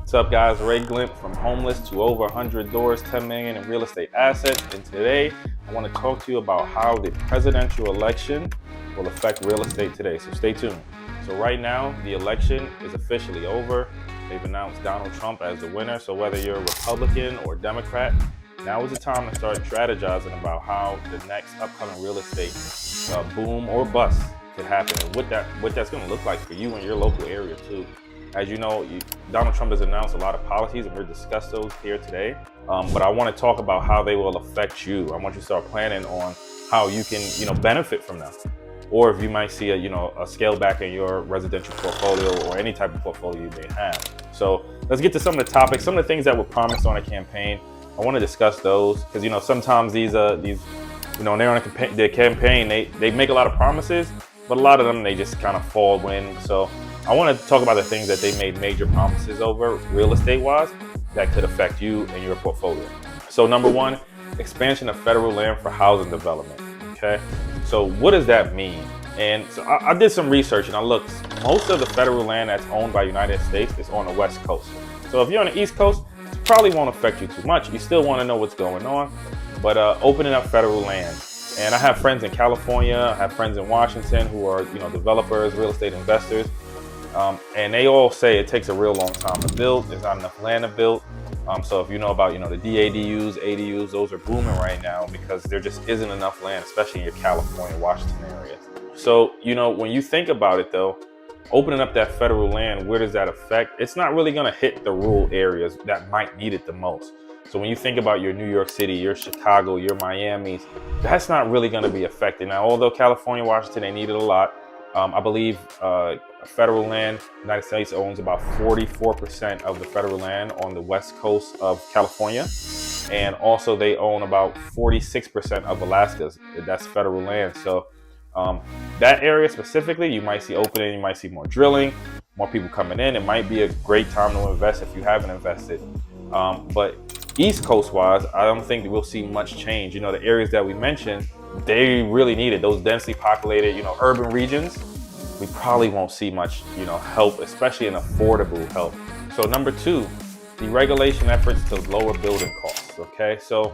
What's up, guys? Ray Glimp from homeless to over 100 doors, 10 million in real estate assets. And today I want to talk to you about how the presidential election will affect real estate today. So stay tuned. So right now, the election is officially over. They've announced Donald Trump as the winner. So whether you're a Republican or Democrat, now is the time to start strategizing about how the next upcoming real estate boom or bust could happen, and what that's going to look like for you in your local area too. As you know, Donald Trump has announced a lot of policies, and we'll discuss those here today. But I want to talk about how they will affect you. I want you to start planning on how you can, benefit from them, or if you might see a scale back in your residential portfolio or any type of portfolio you may have. So let's get to some of the topics, some of the things that were promised on a campaign. I want to discuss those because sometimes these when they're on their campaign, they make a lot of promises, but a lot of them they just kind of fall wind. So I want to talk about the things that they made major promises over real estate wise that could affect you and your portfolio. So number one, expansion of federal land for housing development. Okay, so what does that mean? And so I did some research and I looked. Most of the federal land that's owned by United States is on the West Coast. So if you're on the East Coast, it probably won't affect you too much. You still want to know what's going on, but opening up federal land. And I have friends in California, I have friends in Washington who are developers, real estate investors, and they all say it takes a real long time to build. There's not enough land to build. So if you know about the DADUs, ADUs, those are booming right now because there just isn't enough land, especially in your California, Washington areas. So when you think about it though, opening up that federal land, where does that affect? It's not really going to hit the rural areas that might need it the most. So when you think about your New York City, your Chicago, your Miamis, that's not really going to be affected. Now, although California, Washington, they need it a lot. I believe federal land, United States owns about 44% of the federal land on the west coast of California. And also they own about 46% of Alaska's. That's federal land. So that area specifically, you might see opening, you might see more drilling, more people coming in. It might be a great time to invest if you haven't invested. But East Coast wise, I don't think we'll see much change. The areas that we mentioned, they really need it. Those densely populated, urban regions, we probably won't see much, help, especially in affordable help. So number two, deregulation efforts to lower building costs. Okay, so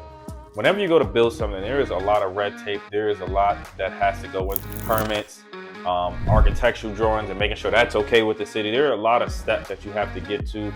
whenever you go to build something, there is a lot of red tape. There is a lot that has to go into permits, architectural drawings, and making sure that's okay with the city. There are a lot of steps that you have to get to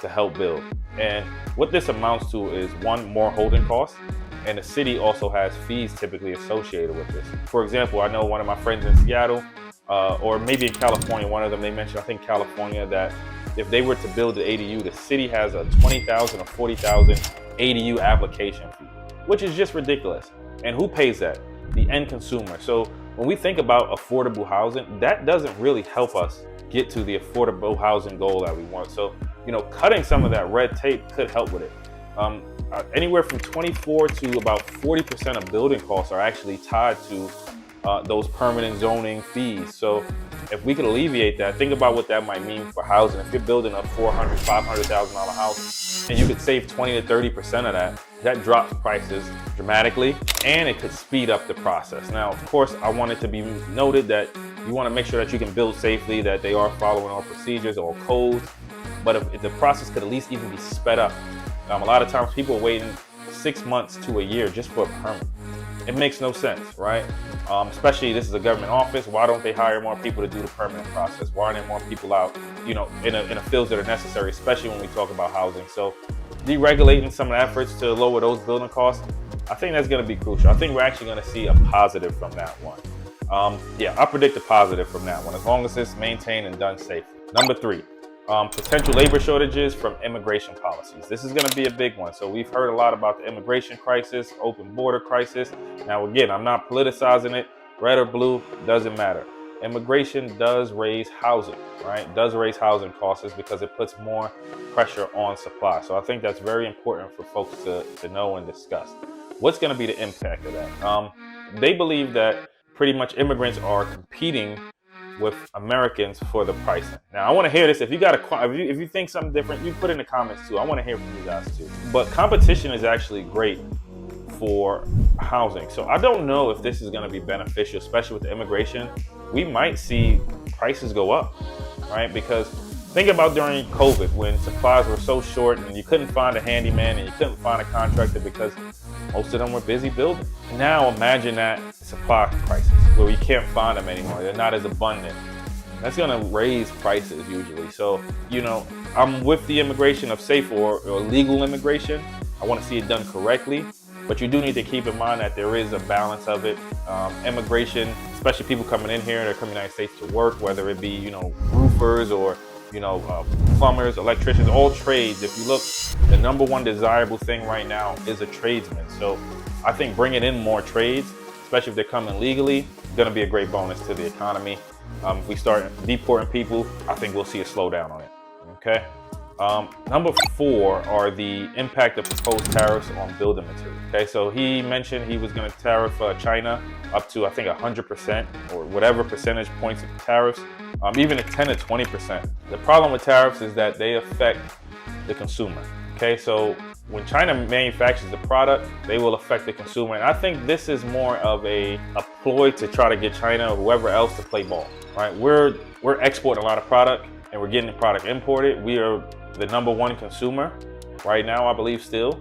help build. And what this amounts to is one, more holding costs. And the city also has fees typically associated with this. For example, I know one of my friends in Seattle, or maybe in California, one of them, they mentioned, I think California, that if they were to build the ADU, the city has a $20,000 or $40,000 ADU application fee, which is just ridiculous. And who pays that? The end consumer. So when we think about affordable housing, that doesn't really help us get to the affordable housing goal that we want. So, cutting some of that red tape could help with it. Anywhere from 24 to about 40% of building costs are actually tied to those permanent zoning fees. So if we could alleviate that, think about what that might mean for housing. If you're building a $400,000, $500,000 house and you could save 20 to 30% of that, that drops prices dramatically and it could speed up the process. Now, of course, I want it to be noted that you want to make sure that you can build safely, that they are following all procedures or codes. But if the process could at least even be sped up. A lot of times people are waiting 6 months to a year just for a permit. It makes no sense, right? Especially this is a government office. Why don't they hire more people to do the permanent process? Why aren't there more people out, in the fields that are necessary, especially when we talk about housing? So deregulating some of the efforts to lower those building costs, I think that's going to be crucial. I think we're actually going to see a positive from that one. I predict a positive from that one, as long as it's maintained and done safely. Number three, potential labor shortages from immigration policies. This is going to be a big one. So we've heard a lot about the immigration crisis, open border crisis. Now, again, I'm not politicizing it. Red or blue, doesn't matter. Immigration does raise housing, right? Does raise housing costs because it puts more pressure on supply. So I think that's very important for folks to know and discuss. What's going to be the impact of that? They believe that pretty much immigrants are competing with Americans for the pricing. Now, I want to hear this. If you think something different, you put in the comments too. I want to hear from you guys too. But competition is actually great for housing. So I don't know if this is going to be beneficial, especially with the immigration. We might see prices go up, right? Because Think about during COVID when supplies were so short and you couldn't find a handyman and you couldn't find a contractor because most of them were busy building. Now imagine that supply crisis where we can't find them anymore. They're not as abundant. That's gonna raise prices usually. So, I'm with the immigration of safe or legal immigration. I wanna see it done correctly, but you do need to keep in mind that there is a balance of it. Immigration, especially people coming in here, they're coming to the United States to work, whether it be, roofers or, plumbers, electricians, all trades. If you look, the number one desirable thing right now is a tradesman. So I think bringing in more trades, especially if they're coming legally, is gonna be a great bonus to the economy. If we start deporting people, I think we'll see a slowdown on it, okay? Number 4 are the impact of proposed tariffs on building materials. Okay, so he mentioned he was going to tariff China up to, I think, 100% or whatever percentage points of tariffs, even at 10 to 20%. The problem with tariffs is that they affect the consumer. Okay, so when China manufactures the product, they will affect the consumer. And I think this is more of a ploy to try to get China or whoever else to play ball, right? We're exporting a lot of product and we're getting the product imported. We are the number one consumer right now, I believe still.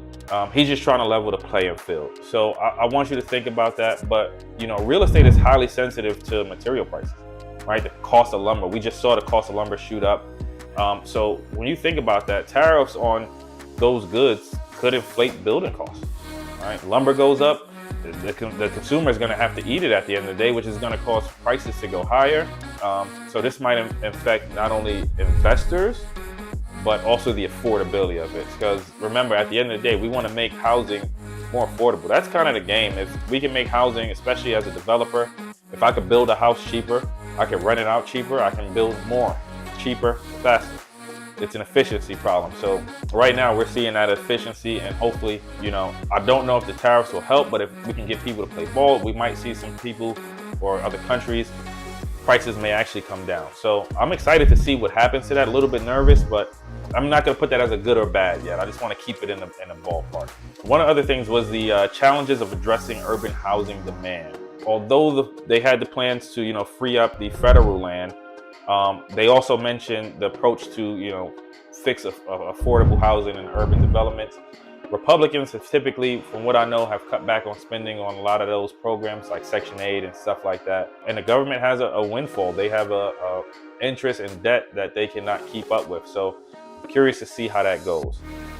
He's just trying to level the playing field. So I want you to think about that. But, real estate is highly sensitive to material prices, right? The cost of lumber. We just saw the cost of lumber shoot up. So when you think about that, tariffs on those goods could inflate building costs, right? Lumber goes up, the consumer is going to have to eat it at the end of the day, which is going to cause prices to go higher. So this might affect not only investors, but also the affordability of it. Because remember, at the end of the day, we want to make housing more affordable. That's kind of the game. If we can make housing, especially as a developer, if I could build a house cheaper, I can rent it out cheaper, I can build more, cheaper, faster. It's an efficiency problem. So right now we're seeing that efficiency, and hopefully, I don't know if the tariffs will help, but if we can get people to play ball, we might see some people or other countries, prices may actually come down. So I'm excited to see what happens to that. A little bit nervous, but I'm not going to put that as a good or bad yet. I just want to keep it in the ballpark. One of the other things was the challenges of addressing urban housing demand. Although they had the plans to, free up the federal land, they also mentioned the approach to, fix affordable housing and urban developments. Republicans have typically, from what I know, have cut back on spending on a lot of those programs like Section 8 and stuff like that. And the government has a windfall. They have a interest in debt that they cannot keep up with. So I'm curious to see how that goes.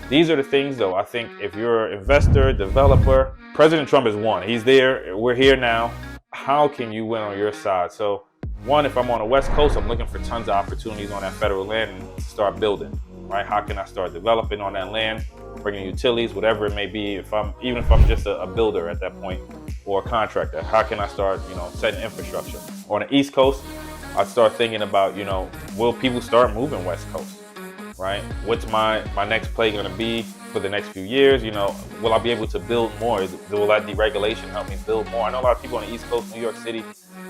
These are the things, though. I think if you're an investor, developer, President Trump is one. He's there. We're here now. How can you win on your side? So one, if I'm on the West Coast, I'm looking for tons of opportunities on that federal land and start building, right? How can I start developing on that land, bringing utilities, whatever it may be, even if I'm just a builder at that point or a contractor? How can I start, setting infrastructure? On the East Coast, I'd start thinking about, will people start moving West Coast, right? What's my next play going to be for the next few years? Will I be able to build more? Will that deregulation help me build more? I know a lot of people on the East Coast, New York City,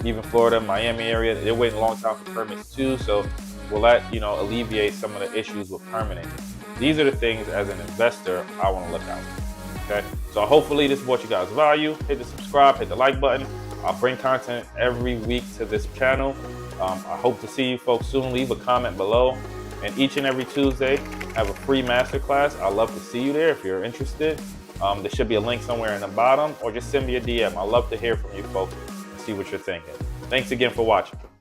even Florida, Miami area, they're waiting a long time for permits too. So will that, alleviate some of the issues with permitting? These are the things as an investor I want to look out for, okay? So hopefully this brought you guys value. Hit the subscribe, hit the like button. I'll bring content every week to this channel. I hope to see you folks soon. Leave a comment below. And each and every Tuesday, I have a free masterclass. I'd love to see you there if you're interested. There should be a link somewhere in the bottom, or just send me a DM. I'd love to hear from you folks and see what you're thinking. Thanks again for watching.